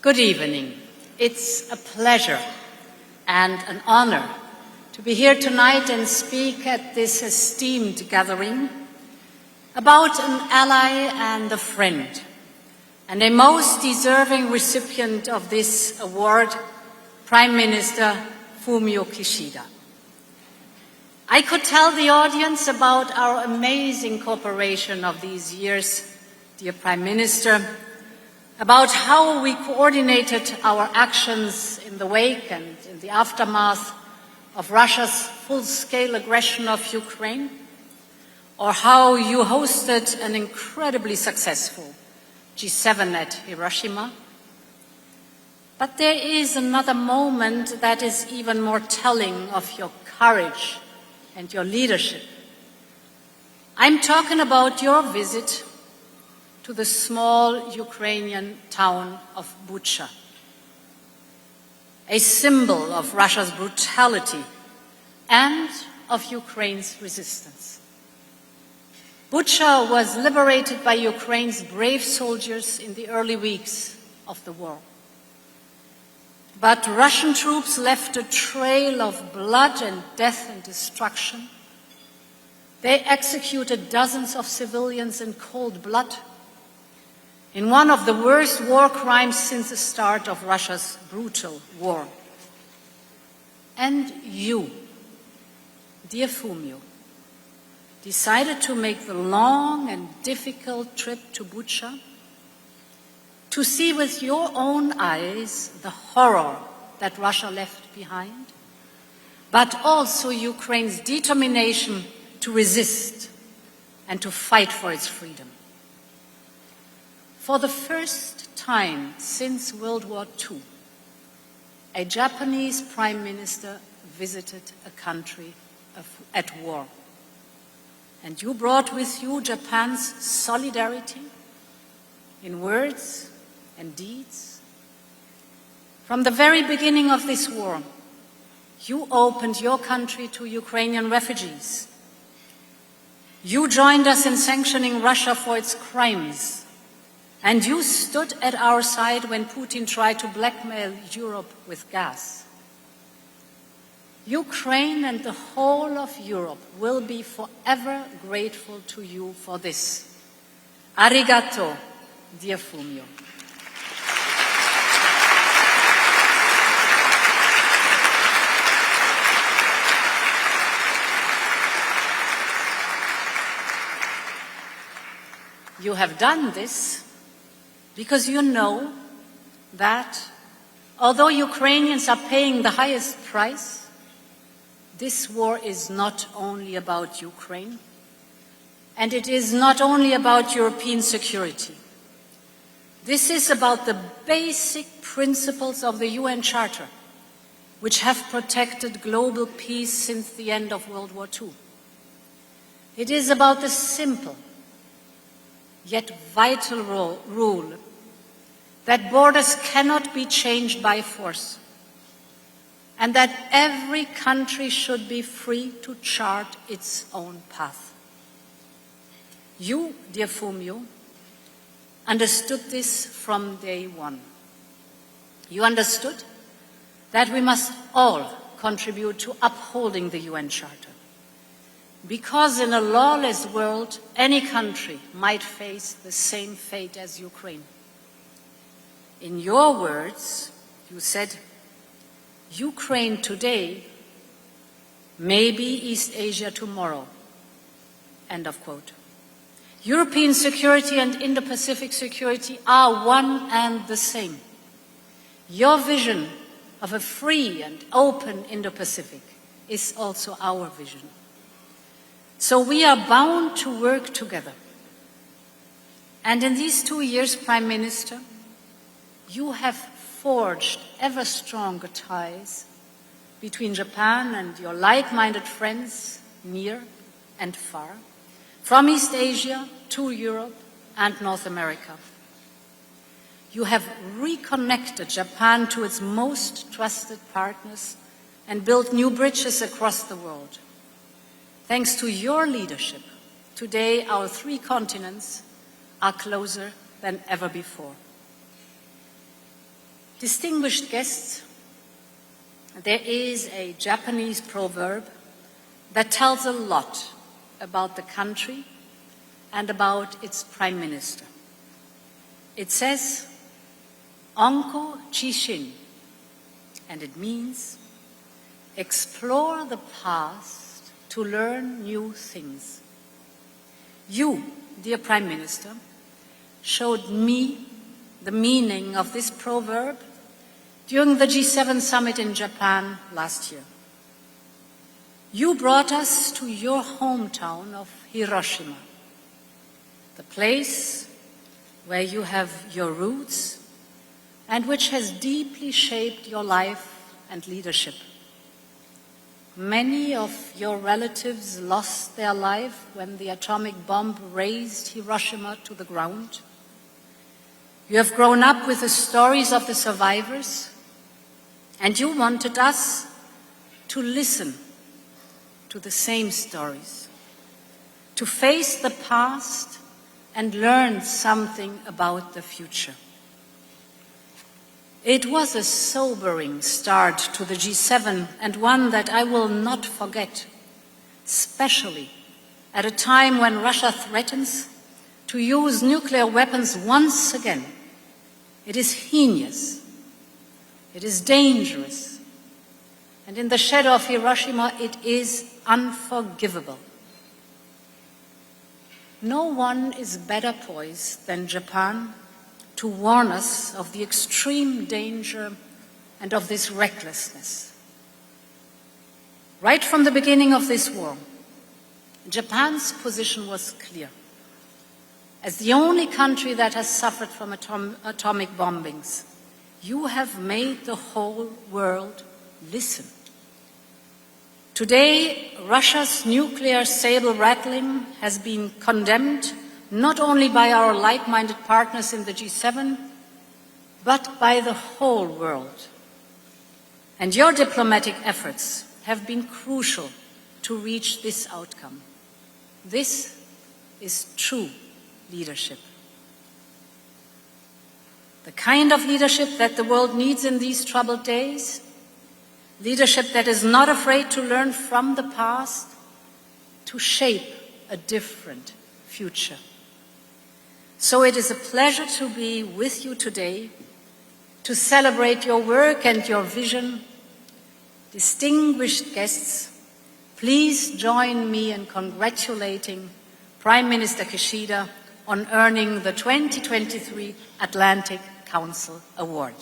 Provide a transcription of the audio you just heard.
Good evening. It's a pleasure and an honor to be here tonight and speak at this esteemed gathering about an ally and a friend, and a most deserving recipient of this award, Prime Minister Fumio Kishida. I could tell the audience about our amazing cooperation of these years, dear Prime Minister, about how we coordinated our actions in the wake and in the aftermath of Russia's full-scale aggression of Ukraine, or how you hosted an incredibly successful G7 at Hiroshima. But there is another moment that is even more telling of your courage and your leadership. I'm talking about your visit to the small Ukrainian town of Bucha, a symbol of Russia's brutality and of Ukraine's resistance. Bucha was liberated by Ukraine's brave soldiers in the early weeks of the war. But Russian troops left a trail of blood and death and destruction. They executed dozens of civilians in cold blood in one of the worst war crimes since the start of Russia's brutal war. And you, dear Fumio, decided to make the long and difficult trip to Bucha to see with your own eyes the horror that Russia left behind, but also Ukraine's determination to resist and to fight for its freedom. For the first time since World War II, a Japanese Prime Minister visited a country at war. And you brought with you Japan's solidarity in words and deeds. From the very beginning of this war, you opened your country to Ukrainian refugees. You joined us in sanctioning Russia for its crimes. And you stood at our side when Putin tried to blackmail Europe with gas. Ukraine and the whole of Europe will be forever grateful to you for this. Arigato, dear Fumio. You have done this because you know that although Ukrainians are paying the highest price, this war is not only about Ukraine, and it is not only about European security. This is about the basic principles of the UN Charter, which have protected global peace since the end of World War II. It is about the simple, yet vital rule that borders cannot be changed by force, and that every country should be free to chart its own path. You, dear Fumio, understood this from day one. You understood that we must all contribute to upholding the UN Charter, because in a lawless world, any country might face the same fate as Ukraine. In your words, you said, Ukraine today may be East Asia tomorrow. End of quote. European security and Indo-Pacific security are one and the same. Your vision of a free and open Indo-Pacific is also our vision. So we are bound to work together. And in these 2 years, Prime Minister, you have forged ever stronger ties between Japan and your like-minded friends near and far, from East Asia to Europe and North America. You have reconnected Japan to its most trusted partners and built new bridges across the world. Thanks to your leadership, today our 3 continents are closer than ever before. Distinguished guests, there is a Japanese proverb that tells a lot about the country and about its Prime Minister. It says, "Onko Chishin," and it means, explore the past to learn new things. You, dear Prime Minister, showed me the meaning of this proverb during the G7 summit in Japan last year. You brought us to your hometown of Hiroshima, the place where you have your roots and which has deeply shaped your life and leadership. Many of your relatives lost their life when the atomic bomb razed Hiroshima to the ground. You have grown up with the stories of the survivors, and you wanted us to listen to the same stories, to face the past and learn something about the future. It was a sobering start to the G7 and one that I will not forget, especially at a time when Russia threatens to use nuclear weapons once again. It is heinous, it is dangerous, and in the shadow of Hiroshima, it is unforgivable. No one is better poised than Japan to warn us of the extreme danger and of this recklessness. Right from the beginning of this war, Japan's position was clear. As the only country that has suffered from atomic bombings, you have made the whole world listen. Today, Russia's nuclear saber rattling has been condemned not only by our like-minded partners in the G7, but by the whole world. And your diplomatic efforts have been crucial to reach this outcome. This is true leadership. The kind of leadership that the world needs in these troubled days, leadership that is not afraid to learn from the past to shape a different future. So it is a pleasure to be with you today to celebrate your work and your vision. Distinguished guests, please join me in congratulating Prime Minister Kishida on earning the 2023 Atlantic Council Award.